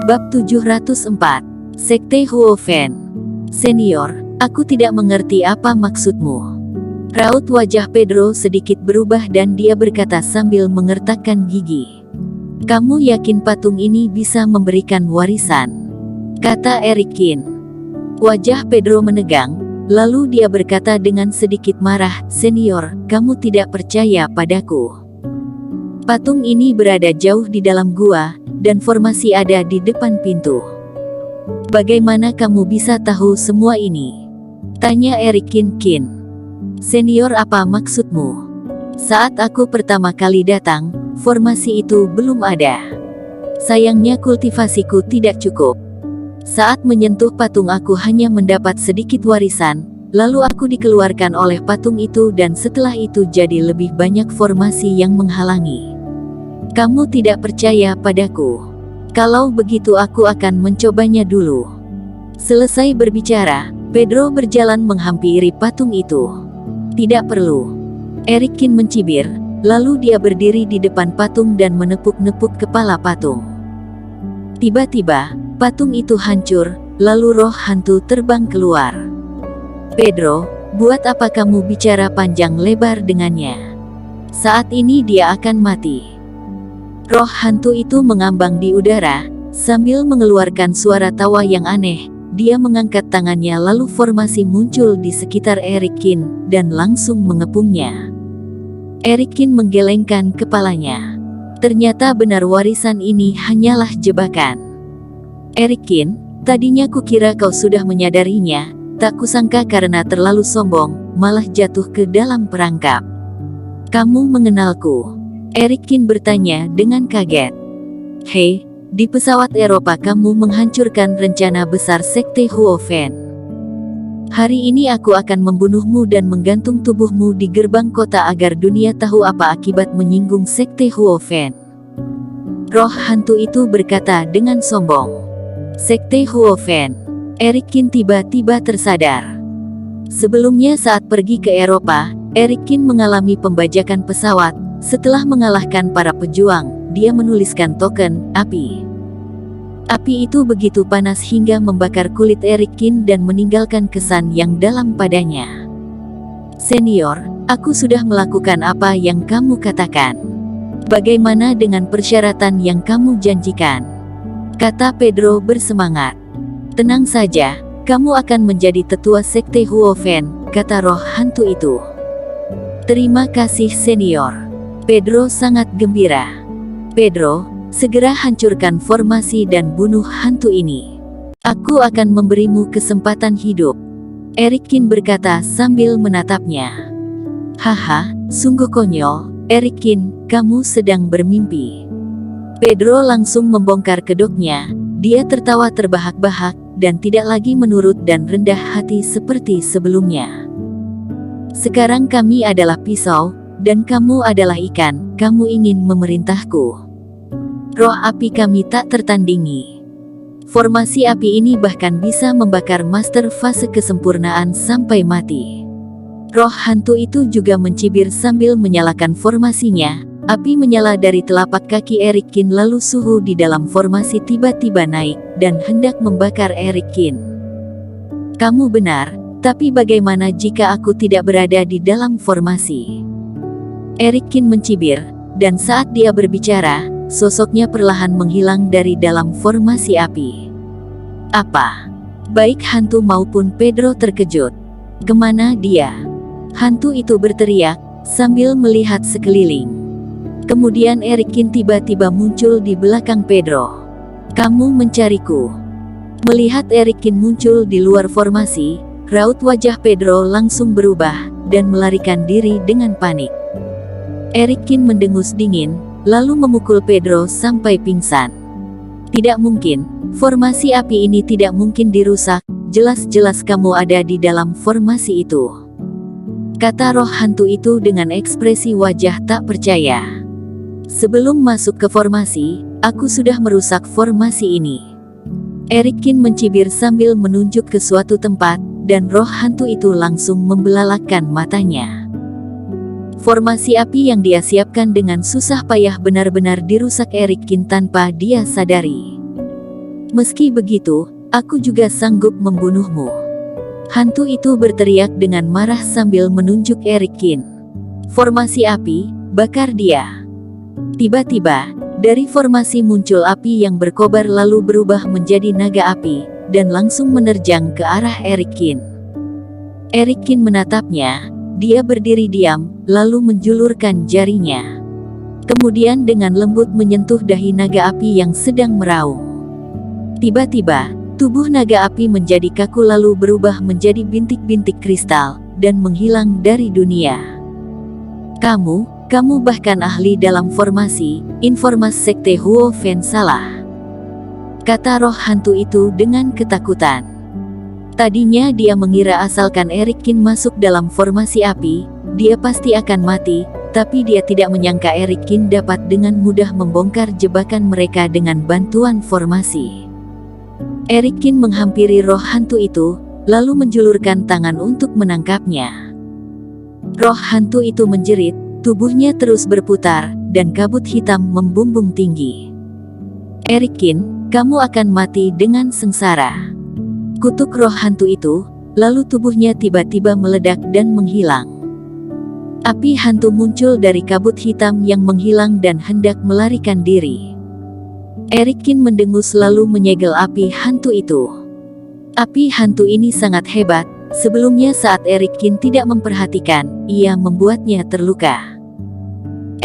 Bab 704. Sekte Huofen. Senior, aku tidak mengerti apa maksudmu. Raut wajah Pedro sedikit berubah dan dia berkata sambil mengertakkan gigi. Kamu yakin patung ini bisa memberikan warisan? Kata Erikin. Wajah Pedro menegang, lalu dia berkata dengan sedikit marah, Senior, kamu tidak percaya padaku. Patung ini berada jauh di dalam gua, dan formasi ada di depan pintu. Bagaimana kamu bisa tahu semua ini? Tanya Erikin. Senior, apa maksudmu? Saat aku pertama kali datang, formasi itu belum ada. Sayangnya kultivasiku tidak cukup. Saat menyentuh patung aku hanya mendapat sedikit warisan, lalu aku dikeluarkan oleh patung itu dan setelah itu jadi lebih banyak formasi yang menghalangi. Kamu tidak percaya padaku? Kalau begitu aku akan mencobanya dulu. Selesai berbicara, Pedro berjalan menghampiri patung itu. Tidak perlu. Erikin mencibir, lalu dia berdiri di depan patung dan menepuk-nepuk kepala patung. Tiba-tiba, patung itu hancur, lalu roh hantu terbang keluar. Pedro, buat apa kamu bicara panjang lebar dengannya? Saat ini dia akan mati. Roh hantu itu mengambang di udara, sambil mengeluarkan suara tawa yang aneh. Dia mengangkat tangannya lalu formasi muncul di sekitar Erikin, dan langsung mengepungnya. Erikin menggelengkan kepalanya. Ternyata benar warisan ini hanyalah jebakan. Erikin, tadinya kukira kau sudah menyadarinya, tak kusangka karena terlalu sombong, malah jatuh ke dalam perangkap. Kamu mengenalku? Erikin bertanya dengan kaget. Hei, di pesawat Eropa kamu menghancurkan rencana besar Sekte Huofen. Hari ini aku akan membunuhmu dan menggantung tubuhmu di gerbang kota agar dunia tahu apa akibat menyinggung Sekte Huofen. Roh hantu itu berkata dengan sombong. Sekte Huofen. Erikin tiba-tiba tersadar. Sebelumnya saat pergi ke Eropa, Erikin mengalami pembajakan pesawat. Setelah mengalahkan para pejuang, dia menuliskan token api. Api itu begitu panas hingga membakar kulit Erikin dan meninggalkan kesan yang dalam padanya. Senior, aku sudah melakukan apa yang kamu katakan. Bagaimana dengan persyaratan yang kamu janjikan? Kata Pedro bersemangat. Tenang saja, kamu akan menjadi tetua Sekte Huofen, kata roh hantu itu. Terima kasih senior. Pedro sangat gembira. Pedro, segera hancurkan formasi dan bunuh hantu ini. Aku akan memberimu kesempatan hidup. Erikin berkata sambil menatapnya. Haha, sungguh konyol, Erikin, kamu sedang bermimpi. Pedro langsung membongkar kedoknya. Dia tertawa terbahak-bahak, dan tidak lagi menurut dan rendah hati seperti sebelumnya. Sekarang kami adalah pisau, dan kamu adalah ikan, kamu ingin memerintahku. Roh api kami tak tertandingi. Formasi api ini bahkan bisa membakar master fase kesempurnaan sampai mati. Roh hantu itu juga mencibir sambil menyalakan formasinya. Api menyala dari telapak kaki Erikin lalu suhu di dalam formasi tiba-tiba naik, dan hendak membakar Erikin. Kamu benar, tapi bagaimana jika aku tidak berada di dalam formasi? Erikin mencibir, dan saat dia berbicara, sosoknya perlahan menghilang dari dalam formasi api. Apa? Baik hantu maupun Pedro terkejut. Kemana dia? Hantu itu berteriak, sambil melihat sekeliling. Kemudian Erikin tiba-tiba muncul di belakang Pedro. Kamu mencariku? Melihat Erikin muncul di luar formasi, raut wajah Pedro langsung berubah, dan melarikan diri dengan panik. Erikin mendengus dingin, lalu memukul Pedro sampai pingsan. Tidak mungkin, formasi api ini tidak mungkin dirusak, jelas-jelas kamu ada di dalam formasi itu. Kata roh hantu itu dengan ekspresi wajah tak percaya. Sebelum masuk ke formasi, aku sudah merusak formasi ini. Erikin mencibir sambil menunjuk ke suatu tempat, dan roh hantu itu langsung membelalakkan matanya. Formasi api yang dia siapkan dengan susah payah benar-benar dirusak Erikin tanpa dia sadari. Meski begitu, aku juga sanggup membunuhmu. Hantu itu berteriak dengan marah sambil menunjuk Erikin. Formasi api, bakar dia. Tiba-tiba, dari formasi muncul api yang berkobar lalu berubah menjadi naga api, dan langsung menerjang ke arah Erikin. Erikin menatapnya, dia berdiri diam, lalu menjulurkan jarinya. Kemudian dengan lembut menyentuh dahi naga api yang sedang meraung. Tiba-tiba, tubuh naga api menjadi kaku lalu berubah menjadi bintik-bintik kristal, dan menghilang dari dunia. Kamu bahkan ahli dalam formasi, informasi Sekte Huo Fen salah. Kata roh hantu itu dengan ketakutan. Tadinya dia mengira asalkan Erikin masuk dalam formasi api, dia pasti akan mati, tapi dia tidak menyangka Erikin dapat dengan mudah membongkar jebakan mereka dengan bantuan formasi. Erikin menghampiri roh hantu itu, lalu menjulurkan tangan untuk menangkapnya. Roh hantu itu menjerit, tubuhnya terus berputar, dan kabut hitam membumbung tinggi. Erikin, kamu akan mati dengan sengsara. Kutuk roh hantu itu, lalu tubuhnya tiba-tiba meledak dan menghilang. Api hantu muncul dari kabut hitam yang menghilang dan hendak melarikan diri. Erikin mendengus lalu menyegel api hantu itu. Api hantu ini sangat hebat, sebelumnya saat Erikin tidak memperhatikan, ia membuatnya terluka.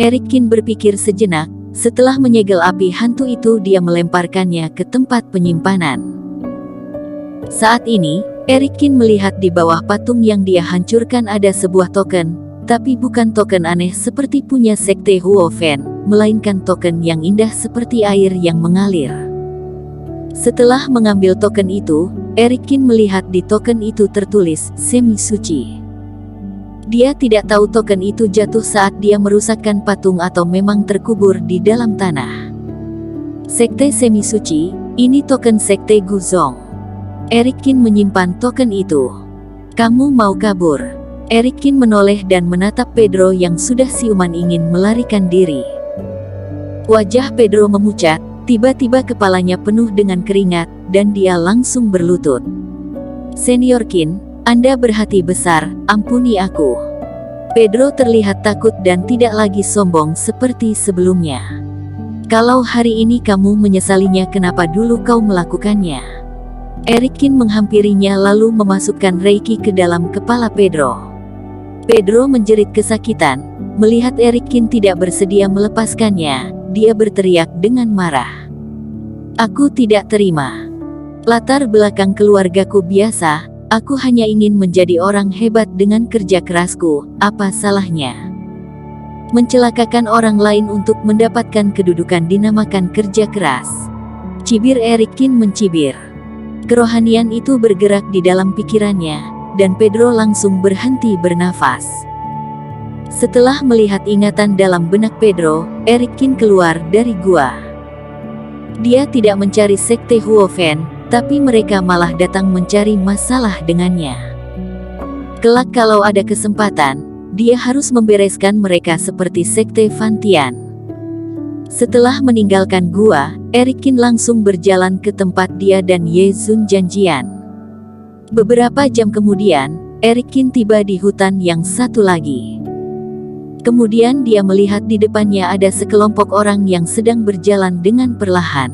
Erikin berpikir sejenak, setelah menyegel api hantu itu dia melemparkannya ke tempat penyimpanan. Saat ini, Erikin melihat di bawah patung yang dia hancurkan ada sebuah token, tapi bukan token aneh seperti punya Sekte Huo Fen, melainkan token yang indah seperti air yang mengalir. Setelah mengambil token itu, Erikin melihat di token itu tertulis, Semi Suci. Dia tidak tahu token itu jatuh saat dia merusakkan patung atau memang terkubur di dalam tanah. Sekte Semi Suci, ini token Sekte Guzong. Erikin menyimpan token itu. Kamu mau kabur? Erikin menoleh dan menatap Pedro yang sudah siuman ingin melarikan diri. Wajah Pedro memucat, tiba-tiba kepalanya penuh dengan keringat, dan dia langsung berlutut. Senior Qin, Anda berhati besar, ampuni aku. Pedro terlihat takut dan tidak lagi sombong seperti sebelumnya. Kalau hari ini kamu menyesalinya, kenapa dulu kau melakukannya? Erikin menghampirinya lalu memasukkan Reiki ke dalam kepala Pedro. Pedro menjerit kesakitan, melihat Erikin tidak bersedia melepaskannya, dia berteriak dengan marah. Aku tidak terima. Latar belakang keluargaku biasa, aku hanya ingin menjadi orang hebat dengan kerja kerasku, apa salahnya? Mencelakakan orang lain untuk mendapatkan kedudukan dinamakan kerja keras. Cibir Erikin mencibir. Kerohanian itu bergerak di dalam pikirannya, dan Pedro langsung berhenti bernafas. Setelah melihat ingatan dalam benak Pedro, Erikin keluar dari gua. Dia tidak mencari Sekte Huo Fen, tapi mereka malah datang mencari masalah dengannya. Kelak kalau ada kesempatan, dia harus membereskan mereka seperti Sekte Fantian. Setelah meninggalkan gua, Erikin langsung berjalan ke tempat dia dan Ye Zun janjian. Beberapa jam kemudian, Erikin tiba di hutan yang satu lagi. Kemudian dia melihat di depannya ada sekelompok orang yang sedang berjalan dengan perlahan.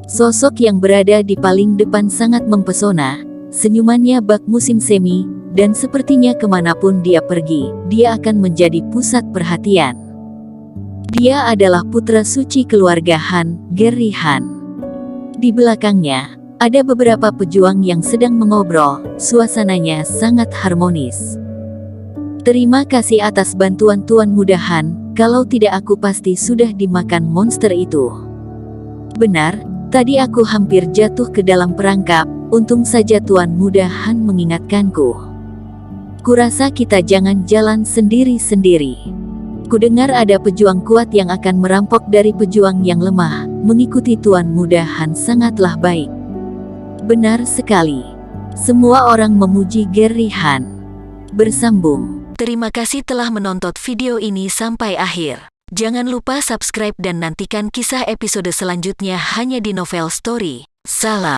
Sosok yang berada di paling depan sangat mempesona, senyumannya bak musim semi, dan sepertinya kemanapun dia pergi, dia akan menjadi pusat perhatian. Dia adalah putra suci keluarga Han, Geri Han. Di belakangnya, ada beberapa pejuang yang sedang mengobrol, suasananya sangat harmonis. Terima kasih atas bantuan Tuan Muda Han, kalau tidak aku pasti sudah dimakan monster itu. Benar, tadi aku hampir jatuh ke dalam perangkap, untung saja Tuan Muda Han mengingatkanku. Kurasa kita jangan jalan sendiri-sendiri. Kudengar ada pejuang kuat yang akan merampok dari pejuang yang lemah, mengikuti Tuan Muda Han sangatlah baik. Benar sekali. Semua orang memuji Geri Han. Bersambung. Terima kasih telah menonton video ini sampai akhir. Jangan lupa subscribe dan nantikan kisah episode selanjutnya hanya di Novel Story. Salam.